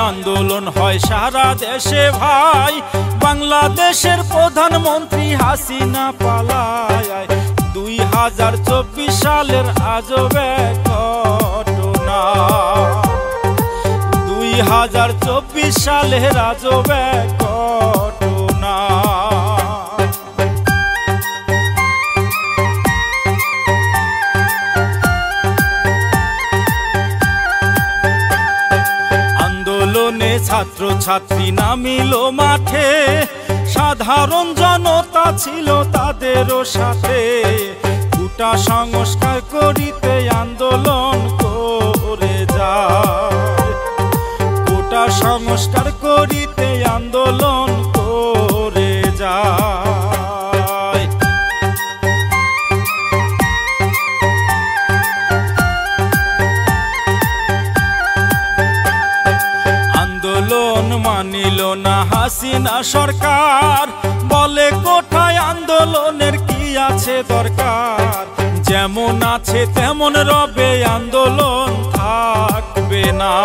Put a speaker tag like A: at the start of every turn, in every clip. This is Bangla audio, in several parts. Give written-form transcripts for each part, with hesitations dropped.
A: আন্দোলন হয় সারা দেশে ভাই, বাংলাদেশের প্রধানমন্ত্রী হাসিনা পালায়। 2024 সালের আজব এক ঘটনা, 2024 সালের আজব এক ঘটনা। আন্দোলনে ছাত্র ছাত্রী নামিল মাঠে, সাধারণ জনতা ছিল তাদেরও সাথে। গোটা সংস্কার করিতে আন্দোলন করে যায়, গোটা সংস্কার করিতে আন্দোলন করে যায়। আন্দোলন মানিল না হাসিনা সরকার, বলে কোথায় আন্দোলনের কি আছে দরকার। যেমন আছে তেমন রবে, আন্দোলন থাকবে না।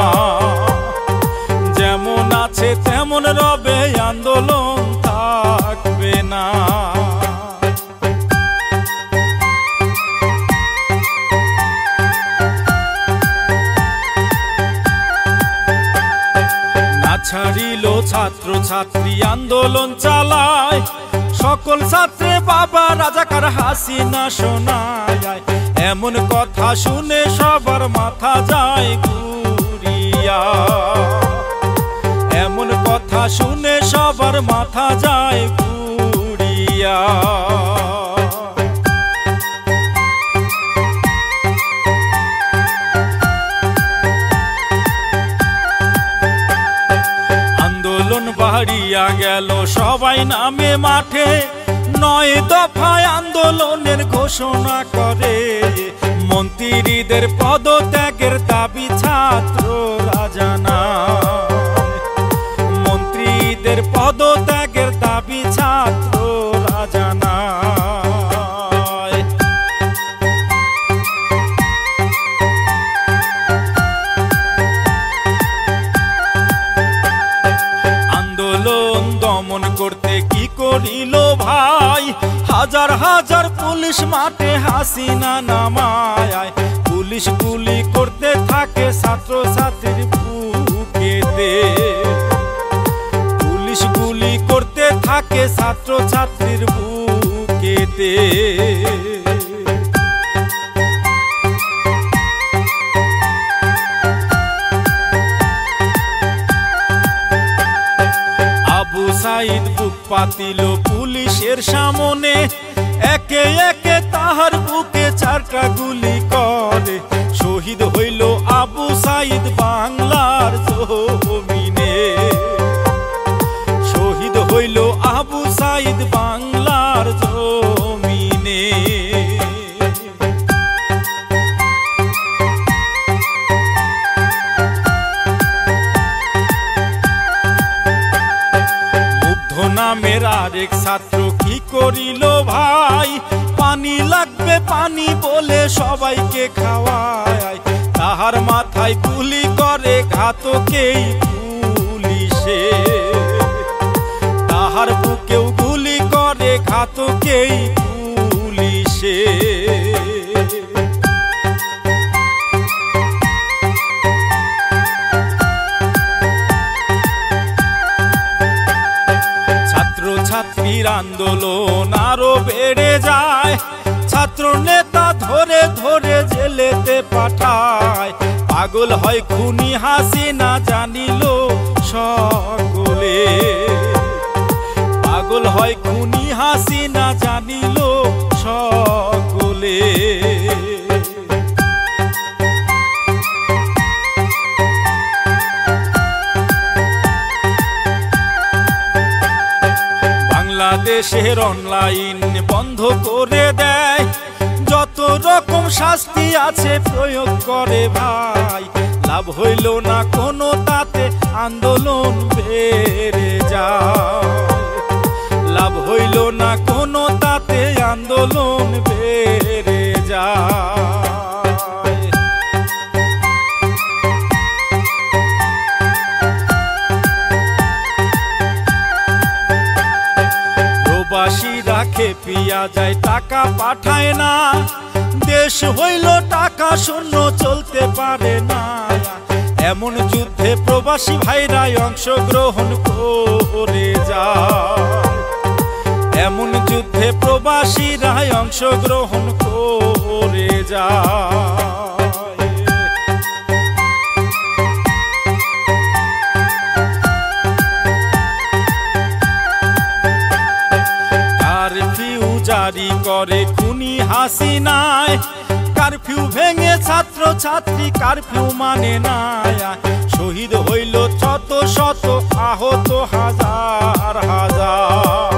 A: যেমন আছে তেমন রবে, আন্দোলন থাকবে না। ছাড়িল ছাত্র ছাত্রী আন্দোলন চালায়, সকল ছাত্রে বাবা রাজাকার হাসিনা শোনায়। এমন কথা শুনে সবার মাথা যায় ঘুরিয়া, এমন কথা শুনে সবার মাথা যায় ঘুরিয়া। আন্দোলন বাড়িয়া গেল সবাই নামে মাঠে, 9 দফায় আন্দোলনের ঘোষণা করে। মন্ত্রীদের পদত্যাগের দাবি ছাত্ররা জানায়, মন্ত্রীদের পদত্যাগের দাবি ছাত্ররা জানায়। আন্দোলন দমন করতে কি করিল ভাই, হাজার হাজার পুলিশ মাঠে হাসিনা নামায়। পুলিশ গুলি করতে থাকে ছাত্র ছাত্রীর বুকেতে, পুলিশ গুলি করতে থাকে ছাত্র ছাত্রীর বুকেতে। আবু সাইদ বুক পাতিল পুলিশের সামনে, একে একে তাহার বুকে 4টা গুলি করে। শহীদ হইল আবু সাইদ বাংলার জমিনে, শহীদ হইল আবু সাইদ বাংলার জমিনে। নামের আরেক ছাত্র কি করিল ভাই, পানি লাগবে পানি বলে সবাইকে খাওয়ায়। তাহার মাথায় গুলি করে ঘাতকেই পুলিশে, তাহার বুকেও গুলি করে ঘাতকেই পুলিশে। ছাত্রীর আন্দোলন আরো বেড়ে যায়, ছাত্র নেতা ধরে ধরে জেলেতে পাঠায়। পাগল হয় খুনি হাসিনা জানিল সকলে, পাগল হয় খুনি হাসিনা জানিল সকলে। বাংলাদেশের অনলাইন বন্ধ করে দেয়, যত রকম শাস্তি আছে প্রয়োগ করে ভাই। লাভ হইল না কোনো তাতে, আন্দোলন বেড়ে যায়। লাভ হইল না কোনো তাতে, আন্দোলন বেড়ে যায়। খেপিয়া যায়, টাকা পাঠায় না। দেশ হইল টাকা শূন্য, চলতে পারে না। এমন যুদ্ধে প্রবাসী ভাইরা অংশগ্রহণ করে যায়, এমন যুদ্ধে প্রবাসীরা অংশগ্রহণ করে যায়। কারফিউ জারি করে খুনি হাসিনায়, কারফিউ ভেঙে ছাত্র ছাত্রী কারফিউ মানে না। শহীদ হইল শত শত, আহত হাজার হাজার।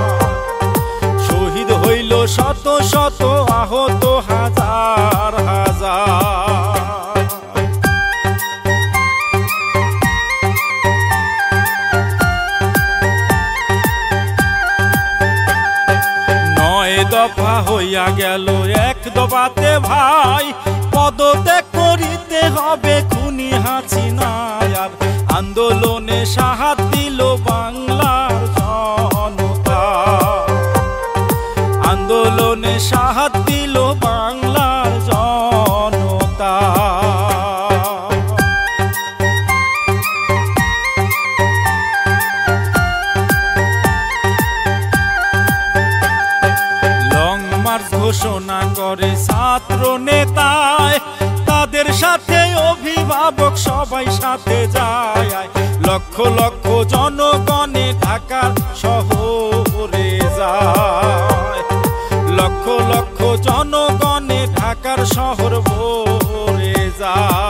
A: শহীদ হইল শত শত, আহত হাজার হাজার। নয় দফা হইয়া গেল এক দফাতে ভাই, পদত্যাগ করিতে হবে খুনি হাসিনায়। আর আন্দোলনে সাহায্য দিল বাংলার জনতা, আন্দোলনে সাহায্য দিল বাংলার জনতা। লং মার্চ ঘোষণা করে ছাত্র নেতায়, তাদের সাথে অভিভাবক সবাই সাথে যায়। লক্ষ লক্ষ জনগণে ঢাকার শহরে যায়, লক্ষ লক্ষ জনগণে ঢাকার শহর ভরে যায়।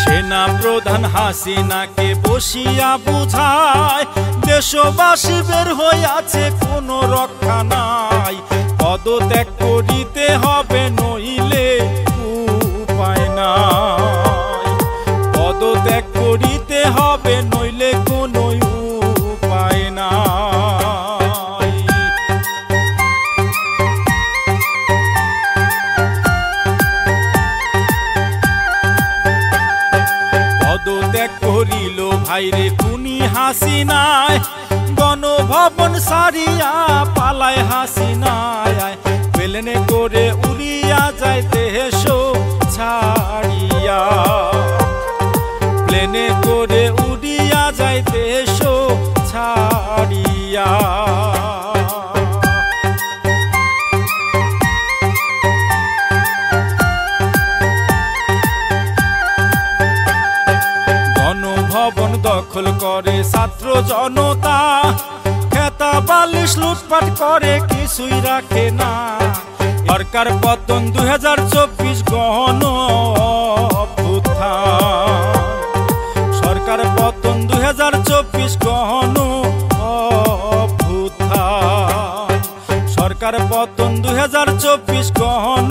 A: সেনা প্রধান হাসিনাকে বসিয়া বুঝায়, দেশবাসী বের হইয়াছে কোনো রক্ষা নাই। পদত্যাগ করিতে হবে নইলে উপায় নাই, পদত্যাগ করিতে হবে নইলে কোনো উপায় নাই। পদত্যাগ করিল ভাইরে খুনি হাসিনায়, গণভবন সারিয়া পালায় হাসিনায়। প্লেনে করে উড়িয়া যায় দেশ ছাড়িয়া, প্লেনে করে উড়িয়া যায় দেশ ছাড়িয়া। গণভবন দখল করে ছাত্র জনতা, খেতা বালিশ লুটপাট করে কিছুই রাখে না। সরকার পতন 2024 গণ অভ্যুত্থান, সরকার পতন 2024 গণ অভ্যুত্থান, সরকার পতন 2024 গণ